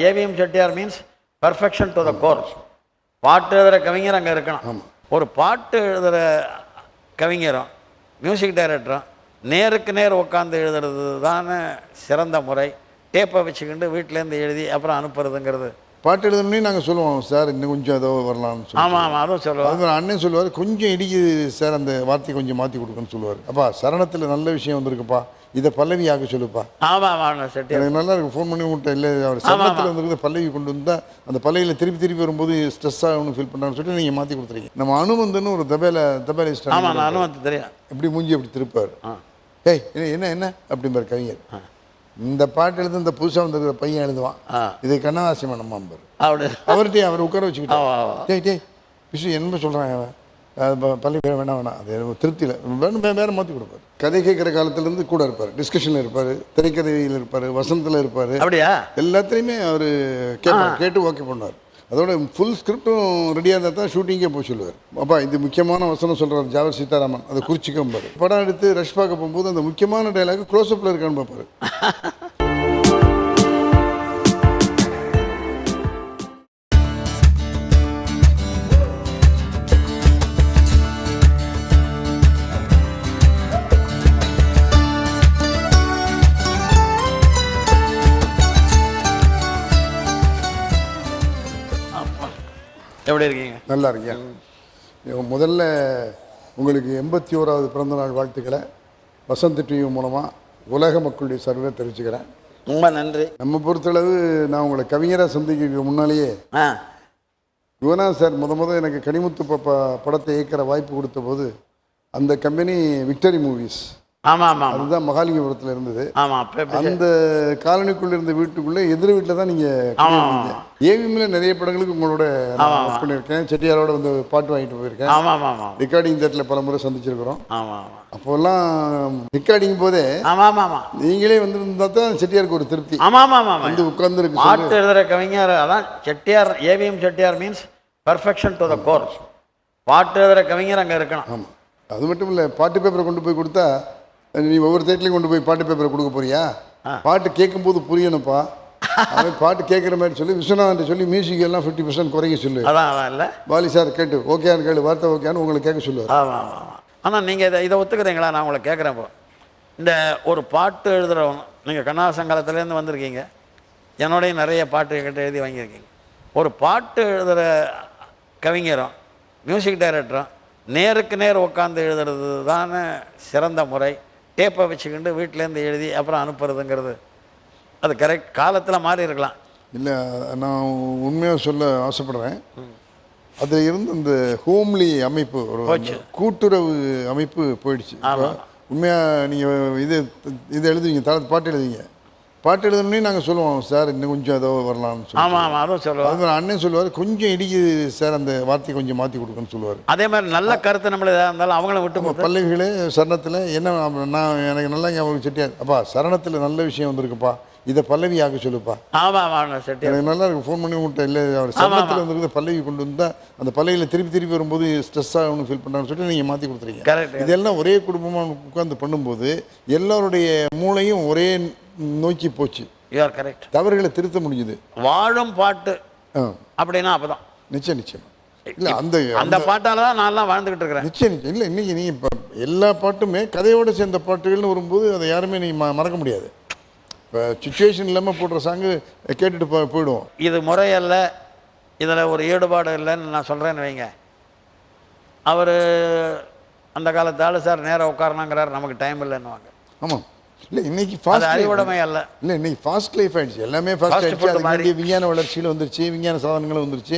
AVM Chettiar means perfection to the core. பாட்டு எழுதுகிற கவிஞர் அங்கே இருக்கணும். ஒரு பாட்டு எழுதுகிற கவிஞரும் மியூசிக் டைரக்டரும் நேருக்கு நேர் உட்காந்து எழுதுறது தானே சிறந்த முறை. டேப்பை வச்சுக்கிண்டு வீட்டிலேருந்து எழுதி அப்புறம் அனுப்புறதுங்கிறது. பாட்டு எழுதணுன்னே நாங்கள் சொல்லுவோம் சார், இன்னும் கொஞ்சம் ஏதோ வரலாம்னு சொல்லி. ஆமாம் ஆமாம், அதுவும் சொல்லுவோம். அது அண்ணன் சொல்லுவார், கொஞ்சம் இடிக்குது சார், அந்த வார்த்தையை கொஞ்சம் மாற்றி கொடுக்குன்னு சொல்லுவார். அப்பா சரணத்தில் நல்ல விஷயம் வந்திருக்குப்பா, இதை பல்லவி ஆக சொல்லுப்பா. ஆமாம் ஆமாம் செட்டியார் எனக்கு நல்லா இருக்கு. ஃபோன் பண்ணி விட்டேன், இல்லை அவர் சரணத்தில் வந்துருக்குது பல்லவி கொண்டு வந்தால் அந்த பல்லவியில் திருப்பி வரும்போது ஸ்ட்ரெஸ்ஸாக ஒன்று ஃபீல் பண்ணுறான்னு சொல்லிட்டு நீங்கள் மாற்றி கொடுத்துருக்கீங்க. நம்ம அனுமந்தன்னு ஒரு தபேலிஸ்ட். ஆமாம், அனுமந்து தெரியும். எப்படி மூஞ்சி அப்படி திருப்பார். ஏய் என்ன அப்படிம்பார் கவிஞர். இந்த பாட்டு எழுது இந்த புதுசாக வந்துருக்கிற பையன் எழுதுவான், இது கண்ணதாசி மனமாம்பார். அவர்கிட்டயே அவர் உட்கார வச்சுக்கிட்டேன். டேய் விஷயம் என்ன சொல்கிறாங்க, பள்ளி வேணாம் அது திருப்தியில் வேணும், வேறு மாற்றி கொடுப்பார். கதை கேட்குற காலத்துலேருந்து கூட இருப்பார், டிஸ்கஷனில் இருப்பார், திரைக்கதையில் இருப்பார், வசந்தத்தில் இருப்பார். அப்படியா? எல்லாத்துலேயுமே அவர் கேட்டு ஓகே பண்ணார். அதோட ஃபுல் ஸ்கிரிப்டும் ரெடியாக இருந்தால் தான் ஷூட்டிங்கே போய் சொல்லுவார். அப்பா இது முக்கியமான வசனம் சொல்கிறார் ஜாவர் சீதாராமன், அதை குறிச்சிக்கம்பார். படம் எடுத்து ரஷ் பார்க்க போகும்போது அந்த முக்கியமான டைலாக் க்ளோஸ்அப்பில் இருக்கான்னு பார்ப்பார். எப்படி இருக்கீங்க? நல்லா இருக்கேன். முதல்ல உங்களுக்கு 81வது பிறந்தநாள் வாழ்த்துக்களை வசந்த் டிவி மூலமாக உலக மக்களுடைய சர்வே தெரிவிச்சுக்கிறேன். ரொம்ப நன்றி. நம்ம பொறுத்தளவு நான் உங்களை கவிஞராக சந்திக்கிறதுக்கு முன்னாலேயே யுவனா சார் முத எனக்கு கனிமுத்து பாப்பா படத்தை இயக்கிற வாய்ப்பு கொடுத்த போது அந்த கம்பெனி விக்டரி மூவிஸ். ஆமாம் ஆமாம், அதுதான் மகாலிங்கபுரத்தில் இருந்தது. ஆமாம், அந்த காலனிக்குள்ளே இருந்த வீட்டுக்குள்ளே எதிர் வீட்டில் தான் நீங்கள் ஏவிஎம்ல நிறைய படங்களுக்கு உங்களோட பண்ணியிருக்கேன். செட்டியாரோட வந்து பாட்டு வாங்கிட்டு போயிருக்கேன். ஆமாம் ஆமாம், ரெக்கார்டிங் தேட்டரில் பல முறை சந்திச்சிருக்கிறோம். ஆமாம், அப்போல்லாம் ரெக்கார்டிங் போதே ஆமாம் ஆமாம் நீங்களே வந்து இருந்தால் தான் செட்டியாருக்கு ஒரு திருப்தி. ஆமாம் ஆமாம், வந்து உட்கார்ந்துருக்கு. பாட்டு எழுதுகிற கவிஞர் அதான் Chettiar. AVM Chettiar means perfection to the core. பாட்டு எழுதுகிற கவிஞர் அங்கே இருக்கணும். ஆமாம், அது மட்டும் இல்லை, பாட்டு பேப்பரை கொண்டு போய் கொடுத்தா நீ ஒவ்வொரு தேட்டர்லையும் கொண்டு போய் பாட்டு பேப்பரை கொடுக்க போறியா? பாட்டு கேட்கும்போது புரியணும்ப்பா, அவன் பாட்டு கேட்குற மாதிரி சொல்லி விஸ்வநாதன் சொல்லி மியூசிக் எல்லாம் 50% குறைக்க சொல்லு. அதான் இல்லை பாலி சார் கேட்டு ஓகேன்னு கேளு, வார்த்தை ஓகேன்னு உங்களுக்கு கேட்க சொல்லுவார். ஆமாம் ஆமாம். ஆனால் நீங்கள் இதை ஒத்துக்கிறீங்களா? நான் உங்களை கேட்குறேன். இப்போ இந்த ஒரு பாட்டு எழுதுகிறவங்க, நீங்கள் கண்ணதாசன் காலத்துலேருந்து வந்திருக்கீங்க, என்னோடய நிறைய பாட்டு கிட்ட எழுதி வாங்கியிருக்கீங்க. ஒரு பாட்டு எழுதுகிற கவிஞரும் மியூசிக் டைரக்டரும் நேருக்கு நேர் உட்காந்து எழுதுறது தானே சிறந்த முறை. டேப்பை வச்சுக்கிண்டு வீட்டிலேருந்து எழுதி அப்புறம் அனுப்புறதுங்கிறது அது கரெக்ட். காலத்தில் மாறி இருக்கலாம். இல்லை, நான் உண்மையாக சொல்ல ஆசைப்படுறேன். அதில் இருந்து அந்த ஹோம்லி அமைப்பு, ஒரு கூட்டுறவு அமைப்பு போயிடுச்சு. உண்மையாக நீங்கள் இது எழுதுவீங்க, பாட்டு எழுதுவீங்க, பாட்டு எழுதணுன்னே நாங்கள் சொல்லுவோம் சார், இன்னும் கொஞ்சம் ஏதோ வரலாம்னு சொல்லி. ஆமாம் ஆமாம், அதுவும் சொல்லுவோம். அது அண்ணன் சொல்லுவார், கொஞ்சம் இடிக்குது சார், அந்த வார்த்தையை கொஞ்சம் மாற்றி கொடுக்குன்னு சொல்லுவார். அதே மாதிரி நல்ல கருத்து நம்மள எதாக இருந்தாலும் அவங்கள விட்டு பல்லவிகளே சரணத்தில் என்ன, நான் எனக்கு நல்லா ஞாபகம் செட்டியார், அப்பா சரணத்தில் நல்ல விஷயம் வந்திருக்குப்பா, இதை பல்லவி ஆக சொல்லுப்பா. ஆமாம் ஆமாம் செட்டியார். எனக்கு நல்லா இருக்கு. ஃபோன் பண்ணி விட்டேன், இல்லை அவர் சரணத்தில் வந்துருக்குது பல்லவி கொண்டு வந்தால் அந்த பல்லவியில் திருப்பி வரும்போது ஸ்ட்ரெஸ்ஸாக ஒன்று ஃபீல் பண்ணுறான்னு சொல்லிட்டு நீங்கள் மாற்றி கொடுத்துருக்கீங்க. கரெக்ட். இதெல்லாம் ஒரே குடும்பமாக உட்காந்து பண்ணும்போது எல்லாருடைய மூளையும் ஒரே நோக்கி போச்சு. You are correct. தவறுகளை திருத்த முடியுது. வாழும் பாட்டு அப்படின்னா அப்போதான் நிச்சயம். இல்லை அந்த பாட்டால் தான் நான்லாம் வாழ்ந்துக்கிட்டு இருக்கிறேன். நிச்சயம். இல்லை, இன்னைக்கு நீங்கள் இப்போ எல்லா பாட்டுமே கதையோடு சேர்ந்த பாட்டுகள்னு வரும்போது அதை யாருமே நீங்கள் மறக்க முடியாது. இப்போ சுச்சுவேஷன் இல்லாமல் போடுற சாங்கு கேட்டுட்டு போயிடுவோம். இது முறையல்ல, இதில் ஒரு ஈடுபாடு இல்லைன்னு நான் சொல்கிறேன்னு வைங்க. அவர் அந்த காலத்தால் சார் நேராக உட்காரணுங்கிறார், நமக்கு டைம் இல்லைன்னுவாங்க. ஆமாம். இல்லை, இன்னைக்கு ஃபாஸ்ட் அறிவுடைமை அல்ல. இல்லை, இன்னைக்கு ஃபாஸ்ட் லைஃப் ஆகிடுச்சு, எல்லாமே ஃபாஸ்ட் ஆகிடுச்சு. அதுக்கு விஞ்ஞான வளர்ச்சியில் வந்துருச்சு, விஞ்ஞான சாதனங்களும் வந்துருச்சு.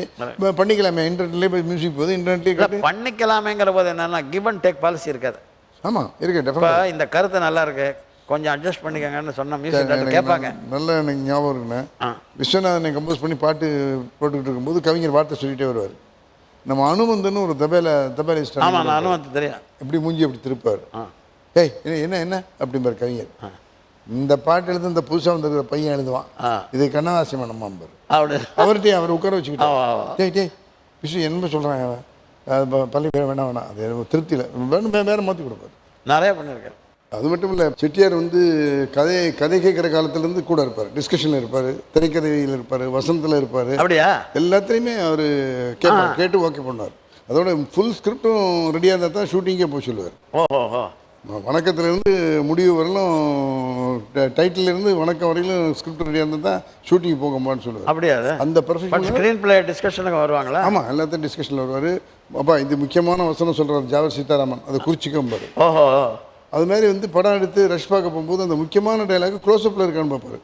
பண்ணிக்கலாமே, இன்டர்நெட்லேயே போய் மியூசிக் போகுது, இன்டர்நெட்லேயே பண்ணிக்கலாமேங்கிற போது என்னென்னா கிவ் அண்ட் டேக் பாலிசி இருக்காது. ஆமாம், இருக்கு. இப்போ இந்த கருத்து நல்லா இருக்கு, கொஞ்சம் அட்ஜஸ்ட் பண்ணிக்கங்கன்னு சொன்னால் மியூசிக் கேட்பாங்க. நல்லா எனக்கு ஞாபகம் இருக்குண்ணே, விஸ்வநாதனை கம்போஸ் பண்ணி பாட்டு போட்டுக்கிட்டு இருக்கும்போது கவிஞர் வார்த்தை சொல்லிகிட்டே வருவார். நம்ம அனுமந்தன்னு ஒரு தபேலிஸ்ட். ஆமாம், அனுமந்து தெரியும். எப்படி மூஞ்சி அப்படி திருப்பார். ஏய் என்ன அப்படிம்பார் கவிஞர். இந்த பாட்டு எழுது இந்த புதுசாக வந்துருக்கிற பையன் எழுதுவான், இது கண்ணதாசி மனமாம்பார். அவர்கிட்டயே அவர் உட்கார வச்சுக்கிட்டேன். டேய் விஷயம் என்ன சொல்கிறாங்க, பள்ளி வேணாம் அது திருப்தியில் வேணும், வேறு மாற்றி கொடுப்பார். நிறைய பண்ணியிருக்கேன். அது மட்டும் இல்லை, செட்டியார் வந்து கதை கேட்குற காலத்துலேருந்து கூட இருப்பார், டிஸ்கஷனில் இருப்பார், திரைக்கதையில் இருப்பார், வசனத்தில் இருப்பார். அப்படியா? எல்லாத்துலேயுமே அவர் கேட்டு ஓகே பண்ணார். அதோட ஃபுல் ஸ்கிரிப்டும் ரெடியாக இருந்தால் தான் ஷூட்டிங்கே போய் சொல்லுவார். ஓஹோ. வணக்கத்துலேருந்து முடிவு வரலும், டைட்டிலேருந்து வணக்கம் வரையிலும் ஸ்கிரிப்ட் ரெடியாக இருந்தால் தான் ஷூட்டிங் போகமான்னு சொல்லுவார். அப்படியா? அந்த பர்ஃபெக்ஷன் ஸ்க்ரீன் பிளே டிஸ்கஷனுக்கு வருவாங்களா? ஆமாம், எல்லாத்தையும் டிஸ்கஷனில் வருவார். அப்பா இது முக்கியமான வசனம் சொல்கிறார் ஜாவர் சீதாராமன், அதை குறிச்சிக்கம்பார். ஓஹோ. அது மாதிரி வந்து படம் எடுத்து ரஷ் பார்க்க போகும்போது அந்த முக்கியமான டைலாக் க்ளோஸ்அப்பில் இருக்கான்னு பார்ப்பாரு.